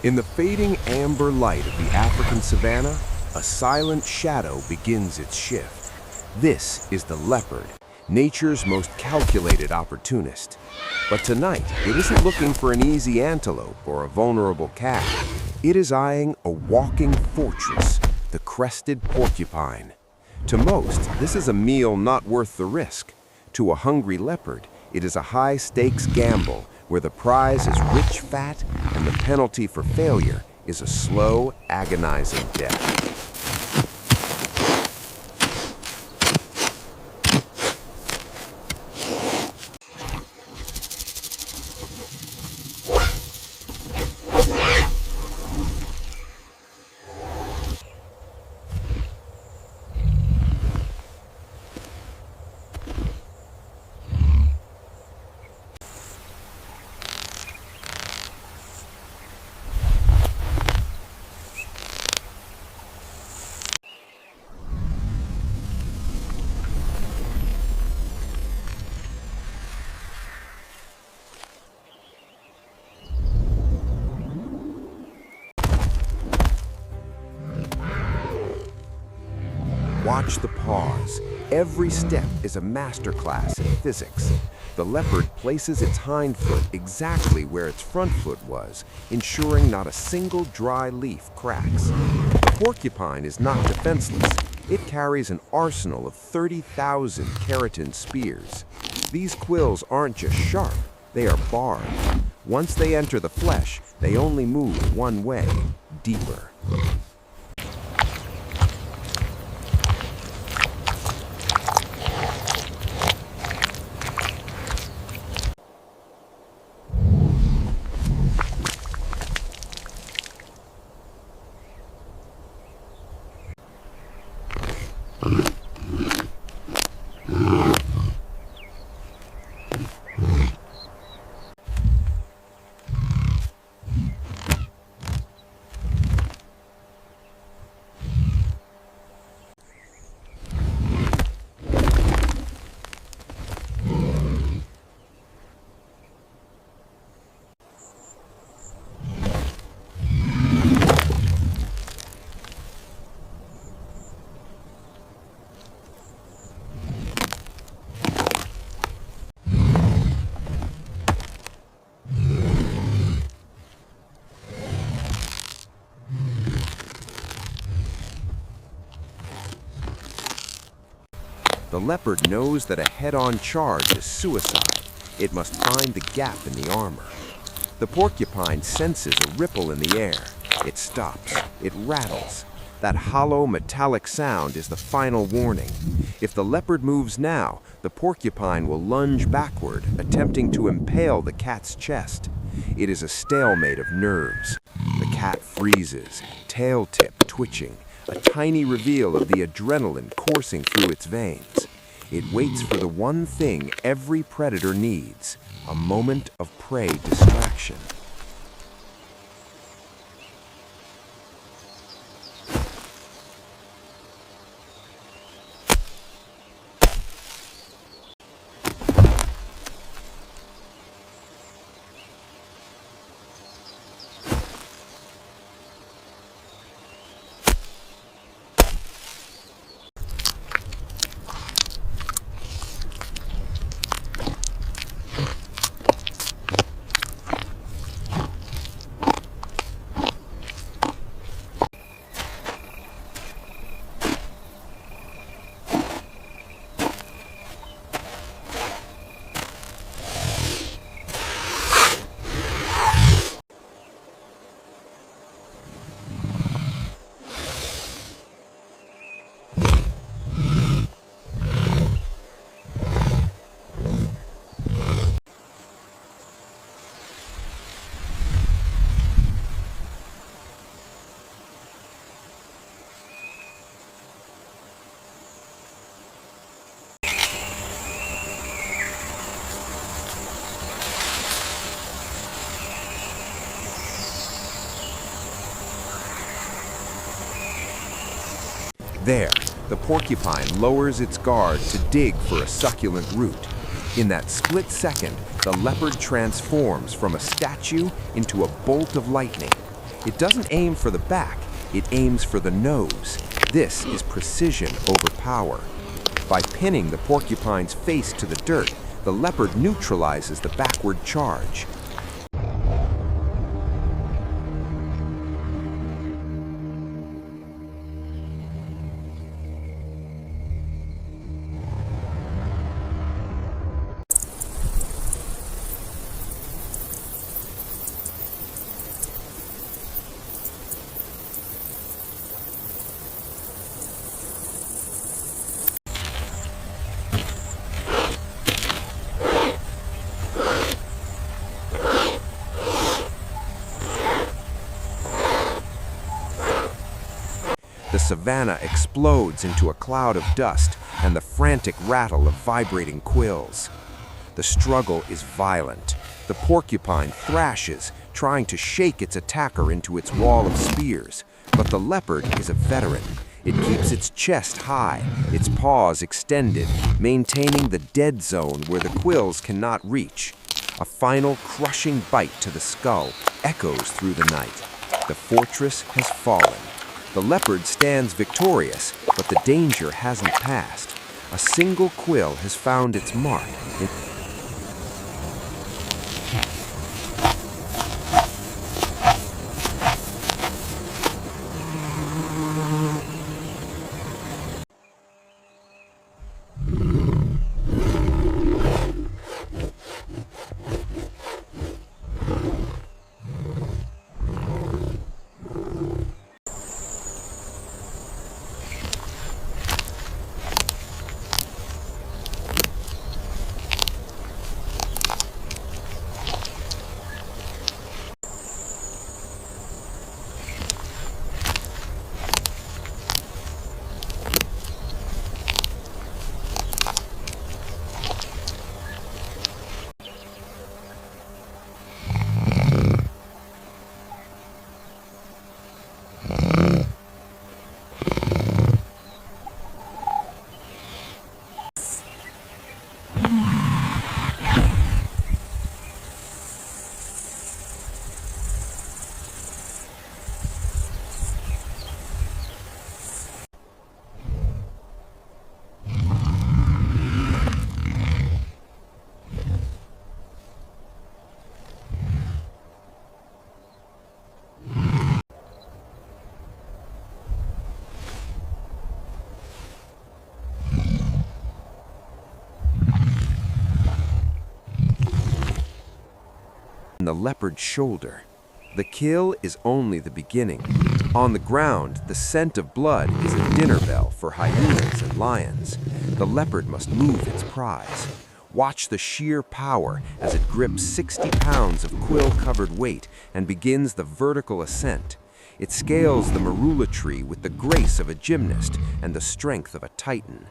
In the fading amber light of the African savanna, a silent shadow begins its shift. This is the leopard, nature's most calculated opportunist. But tonight, it isn't looking for an easy antelope or a vulnerable calf. It is eyeing a walking fortress, the crested porcupine. To most, this is a meal not worth the risk. To a hungry leopard, it is a high-stakes gamble where the prize is rich fat and the penalty for failure is a slow, agonizing death. Watch the pause. Every step is a masterclass in physics. The leopard places its hind foot exactly where its front foot was, ensuring not a single dry leaf cracks. The porcupine is not defenseless. It carries an arsenal of 30,000 keratin spears. These quills aren't just sharp, they are barbed. Once they enter the flesh, they only move one way, deeper. The leopard knows that a head-on charge is suicide. It must find the gap in the armor. The porcupine senses a ripple in the air. It stops. It rattles. That hollow, metallic sound is the final warning. If the leopard moves now, the porcupine will lunge backward, attempting to impale the cat's chest. It is a stalemate of nerves. The cat freezes, tail tip twitching, a tiny reveal of the adrenaline coursing through its veins. It waits for the one thing every predator needs, a moment of prey distraction. There, the porcupine lowers its guard to dig for a succulent root. In that split second, the leopard transforms from a statue into a bolt of lightning. It doesn't aim for the back, it aims for the nose. This is precision over power. By pinning the porcupine's face to the dirt, the leopard neutralizes the backward charge. The savanna explodes into a cloud of dust and the frantic rattle of vibrating quills. The struggle is violent. The porcupine thrashes, trying to shake its attacker into its wall of spears. But the leopard is a veteran. It keeps its chest high, its paws extended, maintaining the dead zone where the quills cannot reach. A final crushing bite to the skull echoes through the night. The fortress has fallen. The leopard stands victorious, but the danger hasn't passed. A single quill has found its mark. The leopard's shoulder. The kill is only the beginning. On the ground, the scent of blood is a dinner bell for hyenas and lions. The leopard must move its prize. Watch the sheer power as it grips 60 pounds of quill-covered weight and begins the vertical ascent. It scales the marula tree with the grace of a gymnast and the strength of a titan.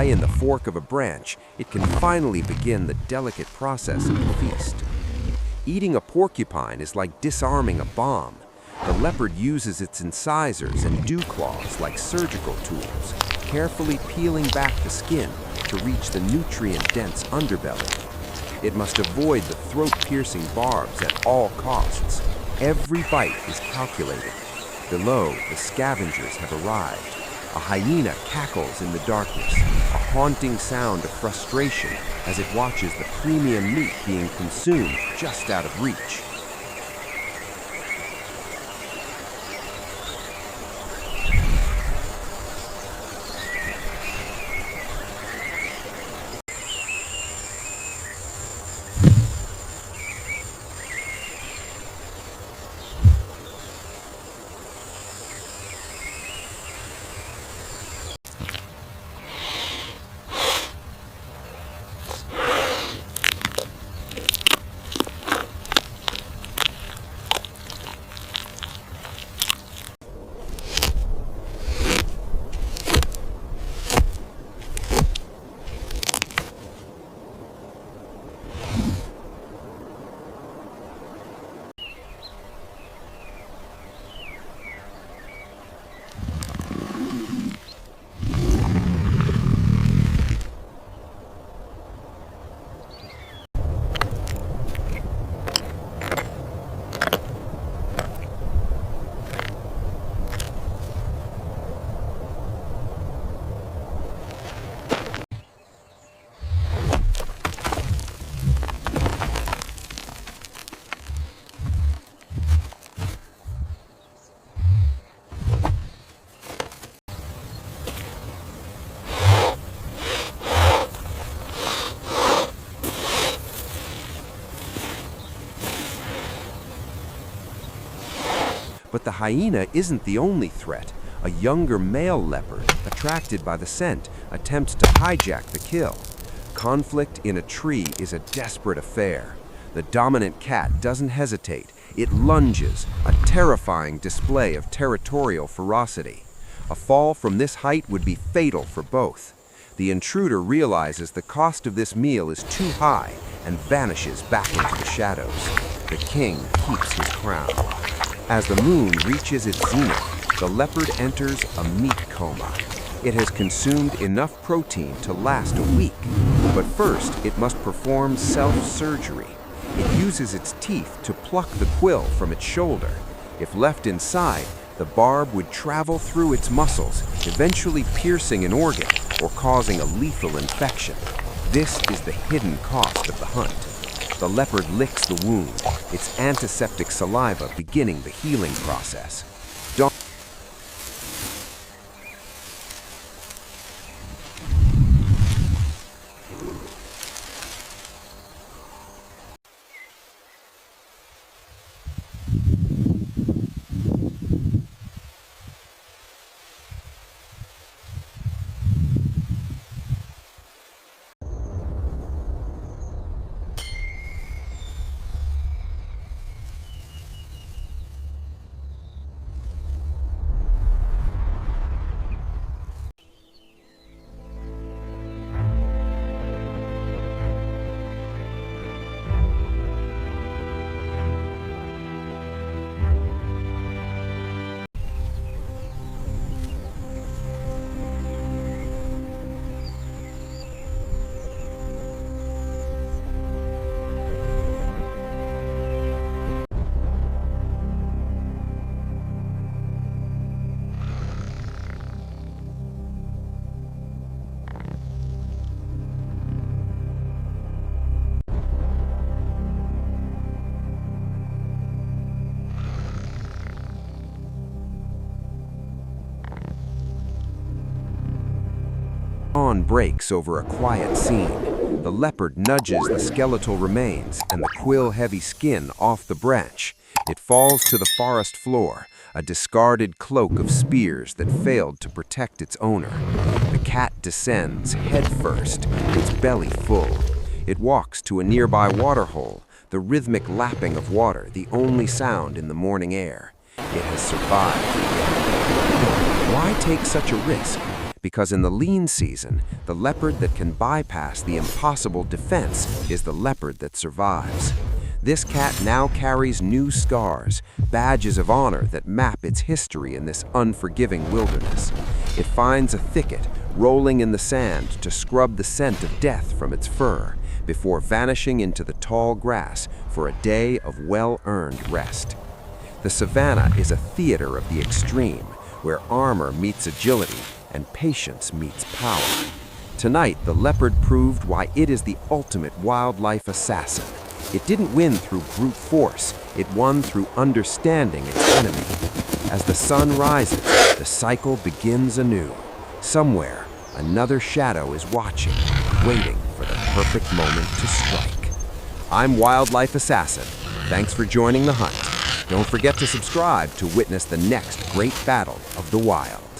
High in the fork of a branch, it can finally begin the delicate process of the feast. Eating a porcupine is like disarming a bomb. The leopard uses its incisors and dew claws like surgical tools, carefully peeling back the skin to reach the nutrient-dense underbelly. It must avoid the throat-piercing barbs at all costs. Every bite is calculated. Below, the scavengers have arrived. A hyena cackles in the darkness, a haunting sound of frustration as it watches the premium meat being consumed just out of reach. But the hyena isn't the only threat. A younger male leopard, attracted by the scent, attempts to hijack the kill. Conflict in a tree is a desperate affair. The dominant cat doesn't hesitate. It lunges, a terrifying display of territorial ferocity. A fall from this height would be fatal for both. The intruder realizes the cost of this meal is too high and vanishes back into the shadows. The king keeps his crown. As the moon reaches its zenith, the leopard enters a meat coma. It has consumed enough protein to last a week, but first it must perform self-surgery. It uses its teeth to pluck the quill from its shoulder. If left inside, the barb would travel through its muscles, eventually piercing an organ or causing a lethal infection. This is the hidden cost of the hunt. The leopard licks the wound, its antiseptic saliva beginning the healing process. Dawn breaks over a quiet scene. The leopard nudges the skeletal remains and the quill-heavy skin off the branch. It falls to the forest floor, a discarded cloak of spears that failed to protect its owner. The cat descends head first, its belly full. It walks to a nearby waterhole, the rhythmic lapping of water the only sound in the morning air. It has survived. Why take such a risk? because in the lean season, the leopard that can bypass the impossible defense is the leopard that survives. This cat now carries new scars, badges of honor that map its history in this unforgiving wilderness. It finds a thicket, rolling in the sand to scrub the scent of death from its fur, before vanishing into the tall grass for a day of well-earned rest. The Savanna is a theater of the extreme, where armor meets agility and patience meets power. Tonight, the leopard proved why it is the ultimate wildlife assassin. It didn't win through brute force, it won through understanding its enemy. As the sun rises, the cycle begins anew. Somewhere, another shadow is watching, waiting for the perfect moment to strike. I'm Wildlife Assassin. Thanks for joining the hunt. Don't forget to subscribe to witness the next great battle of the wild.